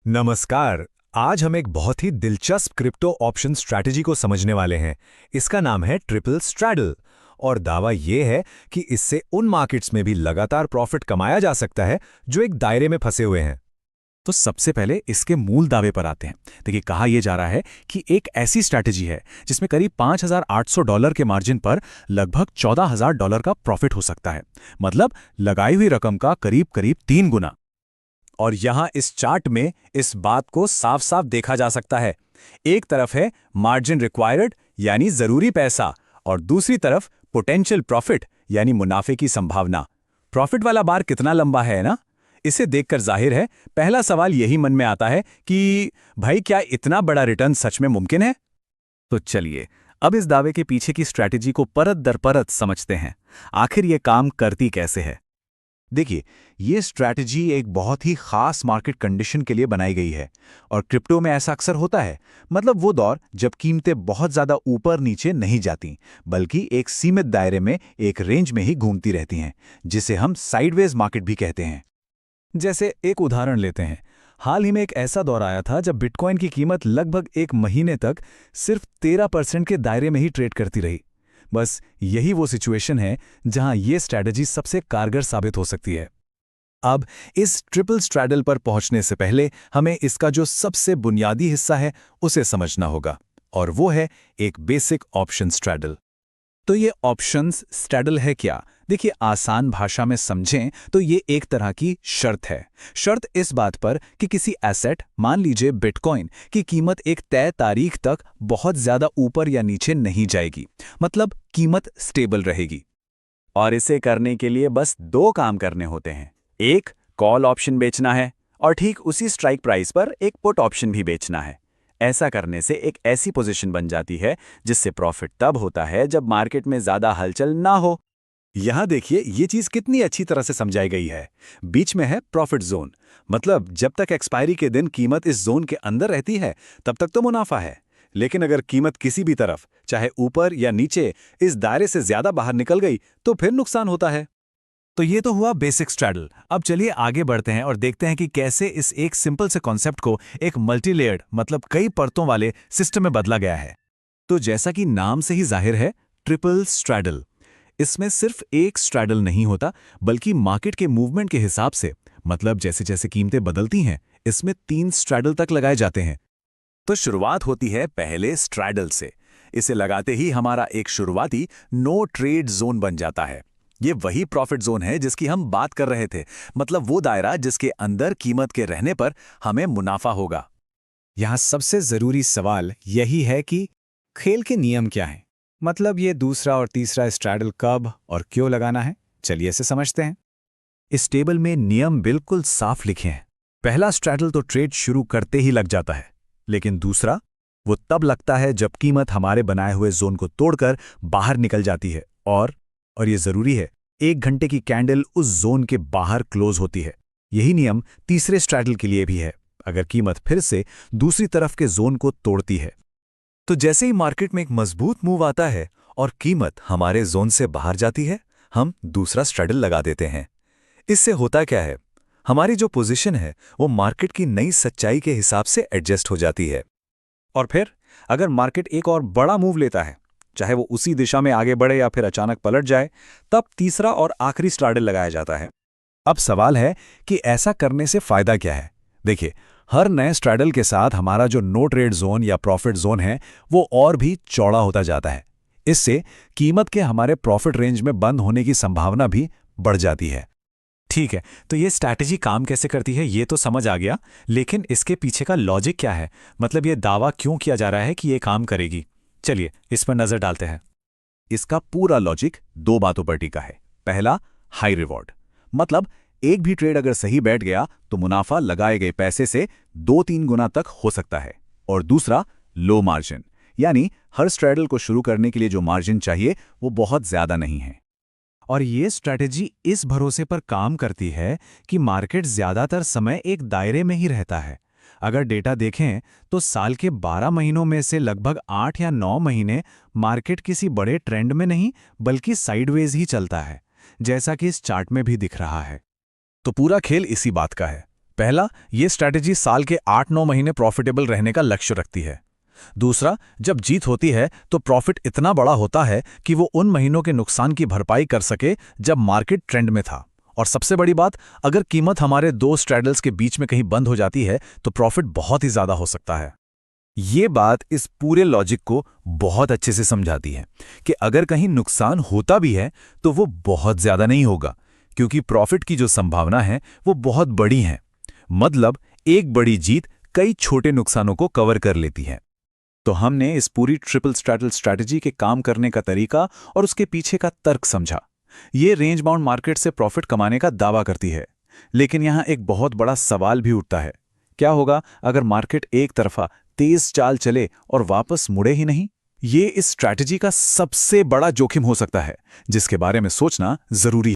नमस्कार। आज हम एक बहुत ही दिलचस्प क्रिप्टो ऑप्शन स्ट्रैटेजी को समझने वाले हैं। इसका नाम है ट्रिपल स्ट्रैडल और दावा ये है कि इससे उन मार्केट्स में भी लगातार प्रॉफिट कमाया जा सकता है जो एक दायरे में फंसे हुए हैं। तो सबसे पहले इसके मूल दावे पर आते हैं। देखिए, कहा यह जा रहा है कि एक ऐसी स्ट्रैटेजी है जिसमें करीब $5,800 के मार्जिन पर लगभग $14,000 का प्रॉफिट हो सकता है। मतलब लगाई हुई रकम का करीब करीब 3 गुना। और यहाँ इस चार्ट में इस बात को साफ साफ देखा जा सकता है। एक तरफ है मार्जिन रिक्वायर्ड यानी जरूरी पैसा और दूसरी तरफ पोटेंशियल प्रॉफिट यानी मुनाफे की संभावना। प्रॉफिट वाला बार कितना लंबा है ना? इसे देखकर जाहिर है पहला सवाल यही मन में आता है कि भाई क्या इतना बड़ा रिटर्न सच में मुमकिन है? तो चलिए अब इस दावे के पीछे की स्ट्रैटेजी को परत दर परत समझते हैं। आखिर ये काम करती कैसे है। देखिए, ये स्ट्रैटेजी एक बहुत ही खास मार्केट कंडीशन के लिए बनाई गई है और क्रिप्टो में ऐसा अक्सर होता है। मतलब वो दौर जब कीमतें बहुत ज़्यादा ऊपर नीचे नहीं जाती, बल्कि एक सीमित दायरे में एक रेंज में ही घूमती रहती हैं, जिसे हम साइडवेज मार्केट भी कहते हैं। जैसे एक उदाहरण लेते हैं। हाल ही में एक ऐसा दौर आया था जब बिटकॉइन की कीमत लगभग एक महीने तक सिर्फ 13% के दायरे में ही ट्रेड करती रही। बस यही वो सिचुएशन है जहां ये स्ट्रैटेजी सबसे कारगर साबित हो सकती है। अब इस ट्रिपल स्ट्रैडल पर पहुंचने से पहले हमें इसका जो सबसे बुनियादी हिस्सा है उसे समझना होगा, और वो है एक बेसिक ऑप्शन स्ट्रैडल। तो ये ऑप्शंस स्ट्रैडल है क्या? देखिए, आसान भाषा में समझें तो ये एक तरह की शर्त है। शर्त इस बात पर कि किसी एसेट, मान लीजिए बिटकॉइन, की कीमत एक तय तारीख तक बहुत ज्यादा ऊपर या नीचे नहीं जाएगी। मतलब कीमत स्टेबल रहेगी। और इसे करने के लिए बस 2 काम करने होते हैं। एक, कॉल ऑप्शन बेचना है और ठीक उसी स्ट्राइक प्राइस पर एक पुट ऑप्शन भी बेचना है। ऐसा करने से एक ऐसी पोजीशन बन जाती है जिससे प्रॉफिट तब होता है जब मार्केट में ज्यादा हलचल ना हो। यहां देखिए ये चीज कितनी अच्छी तरह से समझाई गई है। बीच में है प्रॉफिट जोन, मतलब जब तक एक्सपायरी के दिन कीमत इस जोन के अंदर रहती है तब तक तो मुनाफा है। लेकिन अगर कीमत किसी भी तरफ, चाहे ऊपर या नीचे, इस दायरे से ज्यादा बाहर निकल गई तो फिर नुकसान होता है। तो ये तो हुआ बेसिक स्ट्रैडल। अब चलिए आगे बढ़ते हैं और देखते हैं कि कैसे इस एक सिंपल से कॉन्सेप्ट को एक मल्टीलेयर्ड, मतलब कई परतों वाले सिस्टम में बदला गया है। तो जैसा कि नाम से ही जाहिर है, ट्रिपल स्ट्रैडल, इसमें सिर्फ एक स्ट्रैडल नहीं होता, बल्कि मार्केट के मूवमेंट के हिसाब से, मतलब जैसे जैसे कीमतें बदलती हैं, इसमें 3 स्ट्रैडल तक लगाए जाते हैं। तो शुरुआत होती है पहले स्ट्रैडल से। इसे लगाते ही हमारा एक शुरुआती नो ट्रेड जोन बन जाता है। ये वही प्रॉफिट जोन है जिसकी हम बात कर रहे थे, मतलब वो दायरा जिसके अंदर कीमत के रहने पर हमें मुनाफा होगा। यहाँ सबसे जरूरी सवाल यही है कि खेल के नियम क्या हैं? मतलब ये दूसरा और तीसरा स्ट्रैडल कब और क्यों लगाना है? चलिए इसे समझते हैं। इस टेबल में नियम बिल्कुल साफ लिखे हैं। पहला स्ट्रैडल तो ट्रेड शुरू करते ही लग जाता है, लेकिन दूसरा वो तब लगता है जब कीमत हमारे बनाए हुए जोन को तोड़कर बाहर निकल जाती है और ये जरूरी है, 1 घंटे की कैंडल उस जोन के बाहर क्लोज होती है। यही नियम तीसरे स्ट्रैडल के लिए भी है, अगर कीमत फिर से दूसरी तरफ के जोन को तोड़ती है। तो जैसे ही मार्केट में एक मजबूत मूव आता है और कीमत हमारे जोन से बाहर जाती है, हम दूसरा स्ट्रैडल लगा देते हैं। इससे होता क्या है, हमारी जो पोजीशन है वो मार्केट की नई सच्चाई के हिसाब से एडजस्ट हो जाती है। और फिर अगर मार्केट एक और बड़ा मूव लेता है, चाहे वो उसी दिशा में आगे बढ़े या फिर अचानक पलट जाए, तब तीसरा और आखिरी स्ट्रैडल लगाया जाता है। अब सवाल है कि ऐसा करने से फायदा क्या है। देखिए, हर नए स्ट्रैडल के साथ हमारा जो नो ट्रेड जोन या प्रॉफिट जोन है वो और भी चौड़ा होता जाता है। इससे कीमत के हमारे प्रॉफिट रेंज में बंद होने की संभावना भी बढ़ जाती है। ठीक है, तो ये स्ट्रैटेजी काम कैसे करती है ये तो समझ आ गया, लेकिन इसके पीछे का लॉजिक क्या है? मतलब ये दावा क्यों किया जा रहा है कि ये काम करेगी? चलिए इस पर नजर डालते हैं। इसका पूरा लॉजिक 2 बातों पर टिका है। पहला, हाई रिवॉर्ड, मतलब एक भी ट्रेड अगर सही बैठ गया तो मुनाफा लगाए गए पैसे से 2-3 गुना तक हो सकता है। और दूसरा, लो मार्जिन, यानी हर स्ट्रैडल को शुरू करने के लिए जो मार्जिन चाहिए वो बहुत ज्यादा नहीं है। और ये स्ट्रैटेजी इस भरोसे पर काम करती है कि मार्केट ज्यादातर समय एक दायरे में ही रहता है। अगर डेटा देखें तो साल के 12 महीनों में से लगभग 8 या 9 महीने मार्केट किसी बड़े ट्रेंड में नहीं बल्कि साइडवेज ही चलता है, जैसा कि इस चार्ट में भी दिख रहा है। तो पूरा खेल इसी बात का है। पहला, ये स्ट्रैटेजी साल के 8-9 महीने प्रॉफिटेबल रहने का लक्ष्य रखती है। दूसरा, जब जीत होती है तो प्रॉफिट इतना बड़ा होता है कि वो उन महीनों के नुकसान की भरपाई कर सके जब मार्केट ट्रेंड में था। और सबसे बड़ी बात, अगर कीमत हमारे दो स्ट्रैडल्स के बीच में कहीं बंद हो जाती है तो प्रॉफिट बहुत ही ज्यादा हो सकता है। ये बात इस पूरे लॉजिक को बहुत अच्छे से समझाती है कि अगर कहीं नुकसान होता भी है तो वो बहुत ज्यादा नहीं होगा, क्योंकि प्रॉफिट की जो संभावना है वो बहुत बड़ी है। मतलब एक बड़ी जीत कई छोटे नुकसानों को कवर कर लेती है। तो हमने इस पूरी ट्रिपल स्ट्रैटल स्ट्रैटेजी के काम करने का तरीका और उसके पीछे का तर्क समझा। ये रेंज बाउंड मार्केट से प्रॉफिट कमाने का दावा करती है, लेकिन यहां एक बहुत बड़ा सवाल भी उठता है। क्या होगा अगर मार्केट एक तरफा तेज चाल चले और वापस मुड़े ही नहीं? ये इस स्ट्रैटेजी का सबसे बड़ा जोखिम हो सकता है, जिसके बारे में सोचना जरूरी है।